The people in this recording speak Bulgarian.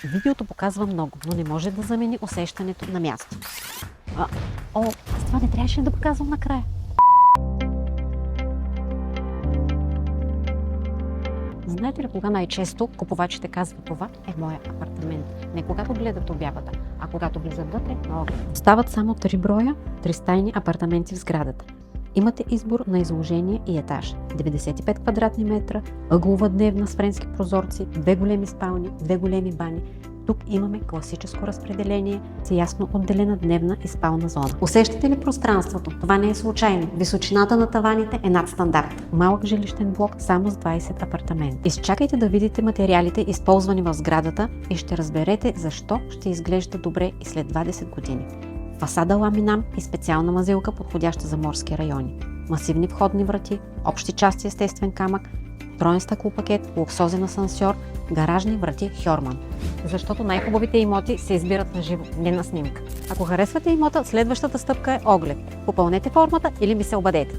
Видеото показва много, но не може да замени усещането на място. Аз това не трябваше да показвам накрая. Знаете ли кога най-често купувачите казват: това е моя апартамент? Не когато гледат обявата, а когато влизат вътре на оглед. Стават само 3 броя, 3-стайни апартаменти в сградата. Имате избор на изложение и етаж. 95 квадратни метра, ъглова дневна с френски прозорци, 2 големи спални, 2 големи бани. Тук имаме класическо разпределение с ясно отделена дневна и спална зона. Усещате ли пространството? Това не е случайно. Височината на таваните е над стандарт. Малък жилищен блок само с 20 апартамента. Изчакайте да видите материалите, използвани в сградата, и ще разберете защо ще изглежда добре и след 20 години. Фасада ламинам и специална мазилка, подходяща за морски райони. Масивни входни врати, общи части естествен камък, троен стъклопакет, луксозен асансьор, гаражни врати Хьорман. Защото най-хубавите имоти се избират на живо, не на снимка. Ако харесвате имота, следващата стъпка е оглед. Попълнете формата или ми се обадете.